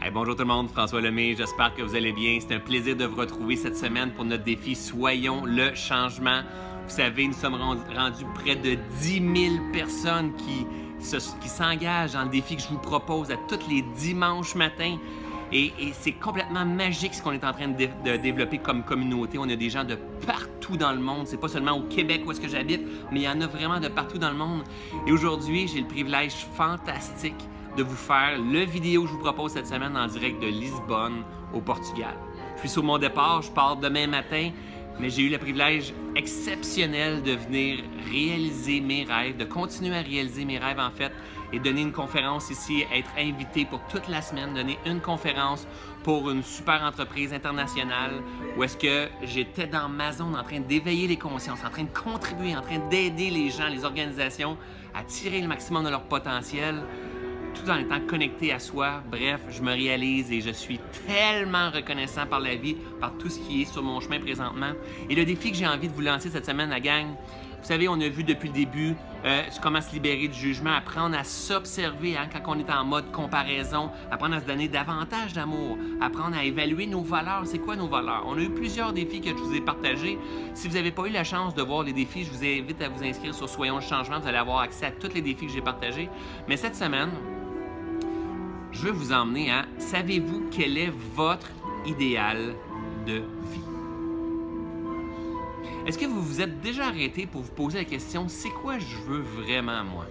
Hey, bonjour tout le monde, François Lemay, j'espère que vous allez bien. C'est un plaisir de vous retrouver cette semaine pour notre défi Soyons le changement. Vous savez, nous sommes rendus près de 10 000 personnes qui s'engagent dans le défi que je vous propose à tous les dimanches matins. Et c'est complètement magique ce qu'on est en train de développer comme communauté. On a des gens de partout dans le monde. C'est pas seulement au Québec où est-ce que j'habite, mais il y en a vraiment de partout dans le monde. Et aujourd'hui, j'ai le privilège fantastique de vous faire le vidéo que je vous propose cette semaine en direct de Lisbonne, au Portugal. Je suis sur mon départ, je pars demain matin, mais j'ai eu le privilège exceptionnel de venir réaliser mes rêves, de continuer à réaliser mes rêves en fait, et donner une conférence ici, être invité pour toute la semaine, donner une conférence pour une super entreprise internationale où est-ce que j'étais dans ma zone en train d'éveiller les consciences, en train de contribuer, en train d'aider les gens, les organisations à tirer le maximum de leur potentiel, tout en étant connecté à soi. Bref, je me réalise et je suis tellement reconnaissant par la vie, par tout ce qui est sur mon chemin présentement. Et le défi que j'ai envie de vous lancer cette semaine, la gang, vous savez, on a vu depuis le début comment se libérer du jugement, apprendre à s'observer quand on est en mode comparaison, apprendre à se donner davantage d'amour, apprendre à évaluer nos valeurs. C'est quoi nos valeurs? On a eu plusieurs défis que je vous ai partagés. Si vous n'avez pas eu la chance de voir les défis, je vous invite à vous inscrire sur Soyons le changement. Vous allez avoir accès à tous les défis que j'ai partagés. Mais cette semaine, je veux vous emmener à, savez-vous quel est votre idéal de vie? Est-ce que vous vous êtes déjà arrêté pour vous poser la question, c'est quoi je veux vraiment moi?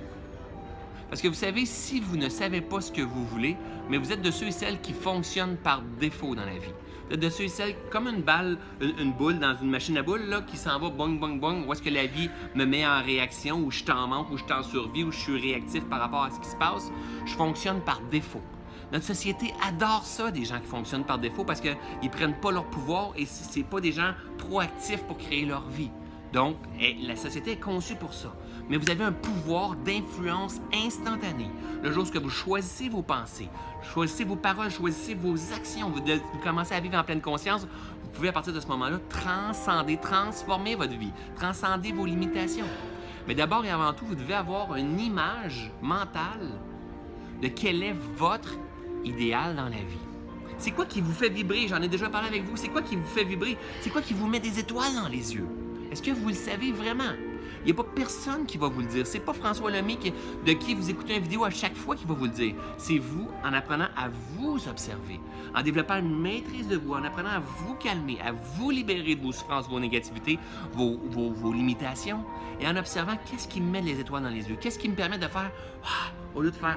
Parce que vous savez, si vous ne savez pas ce que vous voulez, mais vous êtes de ceux et celles qui fonctionnent par défaut dans la vie. Vous êtes de ceux et celles, comme une boule dans une machine à boules, là, qui s'en va bong, bong, bong, où est-ce que la vie me met en réaction, où je suis en manque, où je suis en survie, où je suis réactif par rapport à ce qui se passe. Je fonctionne par défaut. Notre société adore ça, des gens qui fonctionnent par défaut, parce qu'ils ne prennent pas leur pouvoir et ce n'est pas des gens proactifs pour créer leur vie. Donc, la société est conçue pour ça. Mais vous avez un pouvoir d'influence instantané. Le jour où vous choisissez vos pensées, choisissez vos paroles, choisissez vos actions, vous commencez à vivre en pleine conscience, vous pouvez à partir de ce moment-là transcender, transformer votre vie, transcender vos limitations. Mais d'abord et avant tout, vous devez avoir une image mentale de quel est votre idéal dans la vie. C'est quoi qui vous fait vibrer? J'en ai déjà parlé avec vous. C'est quoi qui vous fait vibrer? C'est quoi qui vous met des étoiles dans les yeux? Est-ce que vous le savez vraiment? Il n'y a pas personne qui va vous le dire. C'est pas François Lemay de qui vous écoutez une vidéo à chaque fois qui va vous le dire. C'est vous, en apprenant à vous observer, en développant une maîtrise de vous, en apprenant à vous calmer, à vous libérer de vos souffrances, vos négativités, vos limitations, et en observant qu'est-ce qui me met les étoiles dans les yeux, qu'est-ce qui me permet de faire au lieu de faire.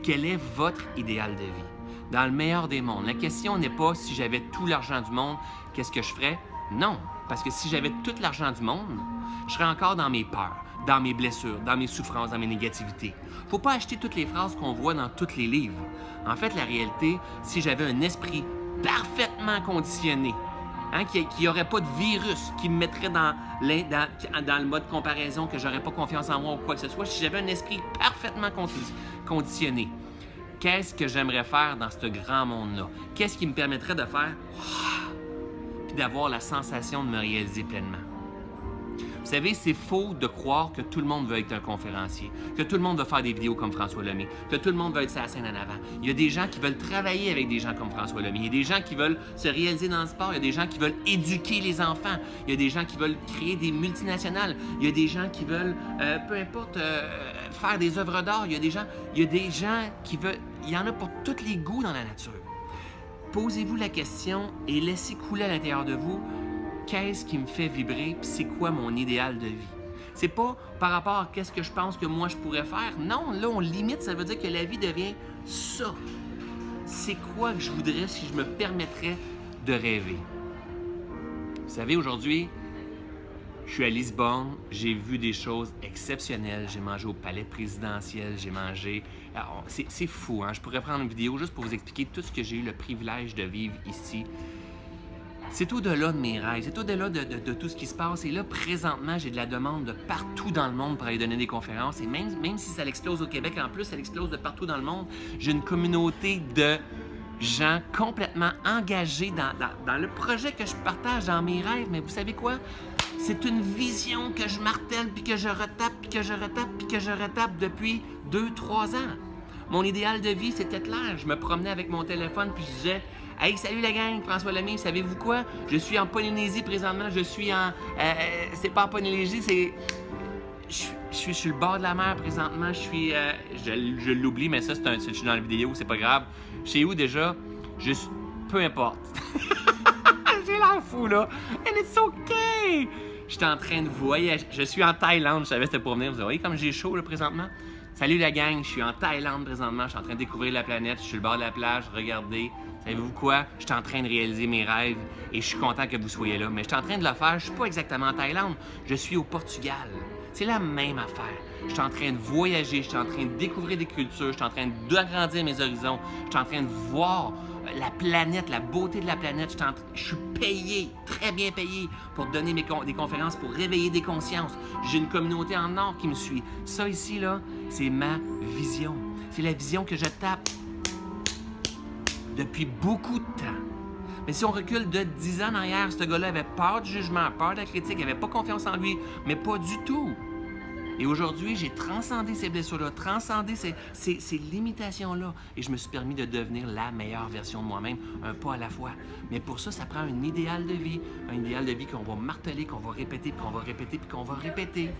Quel est votre idéal de vie? Dans le meilleur des mondes, la question n'est pas si j'avais tout l'argent du monde, qu'est-ce que je ferais? Non, parce que si j'avais tout l'argent du monde, je serais encore dans mes peurs, dans mes blessures, dans mes souffrances, dans mes négativités. Il ne faut pas acheter toutes les phrases qu'on voit dans tous les livres. En fait, la réalité, si j'avais un esprit parfaitement conditionné, qui n'aurait pas de virus qui me mettrait dans le mode comparaison, que j'aurais pas confiance en moi ou quoi que ce soit, si j'avais un esprit parfaitement conditionné, qu'est-ce que j'aimerais faire dans ce grand monde-là? Qu'est-ce qui me permettrait de faire puis d'avoir la sensation de me réaliser pleinement? Vous savez, c'est faux de croire que tout le monde veut être un conférencier, que tout le monde veut faire des vidéos comme François Lemay, que tout le monde veut être sur la scène en avant. Il y a des gens qui veulent travailler avec des gens comme François Lemay. Il y a des gens qui veulent se réaliser dans le sport. Il y a des gens qui veulent éduquer les enfants. Il y a des gens qui veulent créer des multinationales. Il y a des gens qui veulent, peu importe, faire des œuvres d'art. Il y a des gens qui veulent... Il y en a pour tous les goûts dans la nature. Posez-vous la question et laissez couler à l'intérieur de vous. Qu'est-ce qui me fait vibrer, puis c'est quoi mon idéal de vie? C'est pas par rapport à qu'est-ce que je pense que moi je pourrais faire. Non, là, on limite, ça veut dire que la vie devient ça. C'est quoi que je voudrais si je me permettrais de rêver? Vous savez, aujourd'hui, je suis à Lisbonne, j'ai vu des choses exceptionnelles. J'ai mangé au palais présidentiel, j'ai mangé... C'est fou, hein? Je pourrais prendre une vidéo juste pour vous expliquer tout ce que j'ai eu le privilège de vivre ici. C'est au-delà de mes rêves, c'est au-delà de tout ce qui se passe. Et là, présentement, j'ai de la demande de partout dans le monde pour aller donner des conférences. Et même si ça explose au Québec, en plus, ça explose de partout dans le monde. J'ai une communauté de gens complètement engagés dans le projet que je partage, dans mes rêves. Mais vous savez quoi? C'est une vision que je martèle, puis que je retape, puis que je retape, puis que je retape depuis 2-3 ans. Mon idéal de vie, c'était clair. Je me promenais avec mon téléphone puis je disais « Hey, salut la gang, François Lemay, savez-vous quoi? Je suis en Polynésie présentement, je suis en... c'est pas en Polynésie, c'est... Je suis sur le bord de la mer présentement, je suis... je l'oublie, mais ça, je suis dans la vidéo, c'est pas grave. Je sais où déjà? Peu importe. J'ai l'air fou, là. And it's okay! Je suis en train de voyager. Je suis en Thaïlande, je savais que c'était pour venir. Vous voyez comme j'ai chaud, là, présentement? Salut la gang, je suis en Thaïlande présentement, je suis en train de découvrir la planète, je suis sur le bord de la plage, regardez. Savez-vous quoi? Je suis en train de réaliser mes rêves et je suis content que vous soyez là. Mais je suis en train de le faire, je suis pas exactement en Thaïlande, je suis au Portugal. C'est la même affaire. Je suis en train de voyager, je suis en train de découvrir des cultures, je suis en train d'agrandir mes horizons, je suis en train de voir la planète, la beauté de la planète. Je suis payé, très bien payé, pour donner des conférences, pour réveiller des consciences. J'ai une communauté en or qui me suit. Ça ici, là, c'est ma vision. C'est la vision que je tape depuis beaucoup de temps. Mais si on recule de 10 ans en arrière, ce gars-là avait peur du jugement, peur de la critique, il n'avait pas confiance en lui, mais pas du tout. Et aujourd'hui, j'ai transcendé ces blessures-là, transcendé ces limitations-là, et je me suis permis de devenir la meilleure version de moi-même, un pas à la fois. Mais pour ça, ça prend un idéal de vie qu'on va marteler, qu'on va répéter, puis qu'on va répéter, puis qu'on va répéter.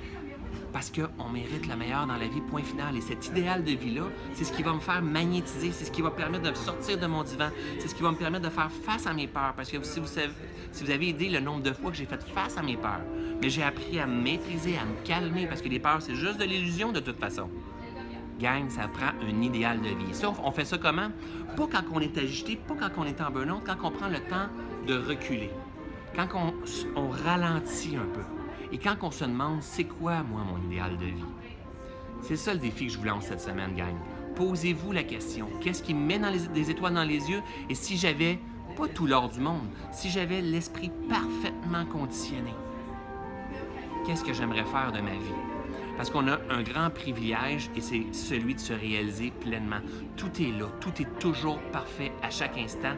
Parce qu'on mérite le meilleur dans la vie, point final. Et cet idéal de vie-là, c'est ce qui va me faire magnétiser, c'est ce qui va me permettre de sortir de mon divan, c'est ce qui va me permettre de faire face à mes peurs. Parce que si vous avez aidé le nombre de fois que j'ai fait face à mes peurs, mais j'ai appris à me maîtriser, à me calmer, parce que les peurs, c'est juste de l'illusion de toute façon. Gang, ça prend un idéal de vie. Ça, on fait ça comment? Pas quand on est agité, pas quand on est en burn-out, quand on prend le temps de reculer. Quand on ralentit un peu. Et quand on se demande, c'est quoi, moi, mon idéal de vie? C'est ça le défi que je vous lance cette semaine, gang. Posez-vous la question. Qu'est-ce qui me met des étoiles dans les yeux? Et si j'avais, pas tout l'or du monde, si j'avais l'esprit parfaitement conditionné, qu'est-ce que j'aimerais faire de ma vie? Parce qu'on a un grand privilège et c'est celui de se réaliser pleinement. Tout est là, tout est toujours parfait à chaque instant.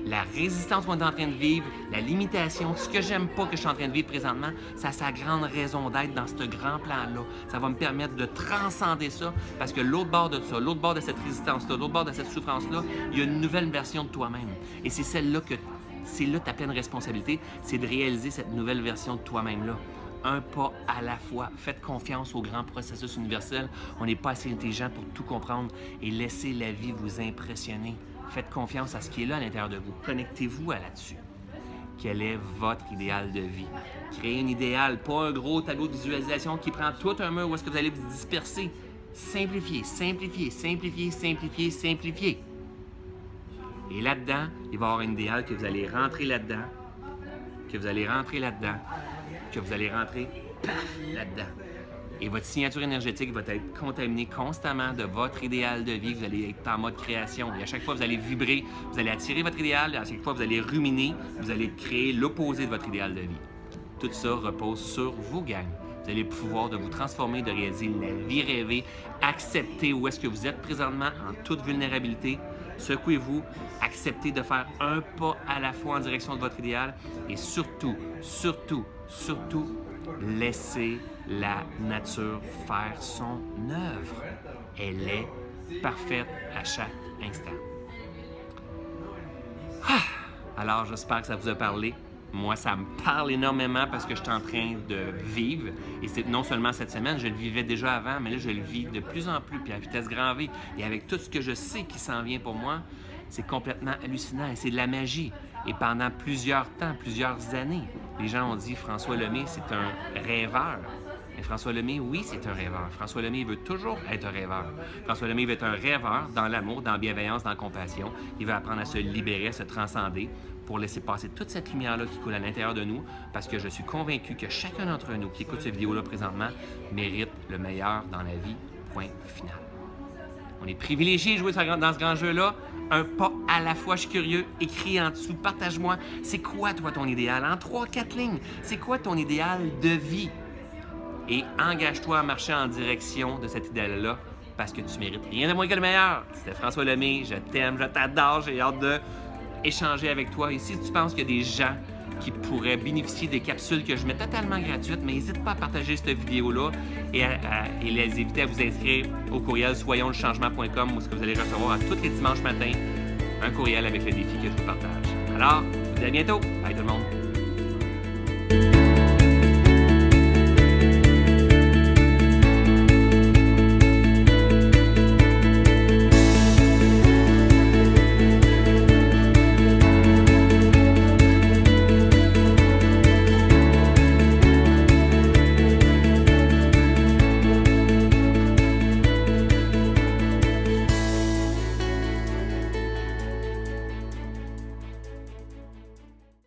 La résistance qu'on est en train de vivre, la limitation, ce que j'aime pas que je suis en train de vivre présentement, ça a sa grande raison d'être dans ce grand plan-là. Ça va me permettre de transcender ça parce que l'autre bord de ça, l'autre bord de cette résistance-là, l'autre bord de cette souffrance-là, il y a une nouvelle version de toi-même. Et c'est celle-là que, c'est là ta pleine responsabilité, c'est de réaliser cette nouvelle version de toi-même-là. Un pas à la fois. Faites confiance au grand processus universel. On n'est pas assez intelligent pour tout comprendre et laissez la vie vous impressionner. Faites confiance à ce qui est là à l'intérieur de vous. Connectez-vous à là-dessus. Quel est votre idéal de vie? Créez un idéal, pas un gros tableau de visualisation qui prend tout un mur où est-ce que vous allez vous disperser. Simplifiez, simplifiez, simplifiez, simplifiez, simplifiez. Et là-dedans, il va y avoir un idéal que vous allez rentrer là-dedans, que vous allez rentrer là-dedans, que vous allez rentrer, paf, là-dedans. Et votre signature énergétique va être contaminée constamment de votre idéal de vie. Vous allez être en mode création. Et à chaque fois, vous allez vibrer, vous allez attirer votre idéal. À chaque fois, vous allez ruminer, vous allez créer l'opposé de votre idéal de vie. Tout ça repose sur vos gangs. Vous allez pouvoir de vous transformer, de réaliser la vie rêvée, accepter où est-ce que vous êtes présentement en toute vulnérabilité. Secouez-vous, acceptez de faire un pas à la fois en direction de votre idéal et surtout, surtout, surtout, laissez la nature faire son œuvre. Elle est parfaite à chaque instant. Alors, j'espère que ça vous a parlé. Moi, ça me parle énormément parce que je suis en train de vivre. Et c'est non seulement cette semaine, je le vivais déjà avant, mais là, je le vis de plus en plus, puis à vitesse grand V. Et avec tout ce que je sais qui s'en vient pour moi, c'est complètement hallucinant. Et c'est de la magie. Et pendant plusieurs temps, plusieurs années, les gens ont dit François Lemay, c'est un rêveur. Mais François Lemay, oui, c'est un rêveur. François Lemay veut toujours être un rêveur. François Lemay veut être un rêveur dans l'amour, dans la bienveillance, dans la compassion. Il veut apprendre à se libérer, à se transcender pour laisser passer toute cette lumière-là qui coule à l'intérieur de nous parce que je suis convaincu que chacun d'entre nous qui écoute cette vidéo-là présentement mérite le meilleur dans la vie, point final. On est privilégié de jouer dans ce grand jeu-là. Un pas à la fois, je suis curieux. Écris en dessous, partage-moi. C'est quoi, toi, ton idéal? En 3-4 lignes, c'est quoi ton idéal de vie? Et engage-toi à marcher en direction de cet idéal-là parce que tu mérites rien de moins que le meilleur. C'était François Lemay, je t'aime, je t'adore, j'ai hâte d'échanger avec toi. Et si tu penses qu'il y a des gens qui pourraient bénéficier des capsules que je mets totalement gratuites, mais n'hésite pas à partager cette vidéo-là et les inviter à vous inscrire au courriel soyonschangement.com où vous allez recevoir à tous les dimanches matins un courriel avec le défi que je vous partage. Alors, je vous dis à bientôt. Bye tout le monde.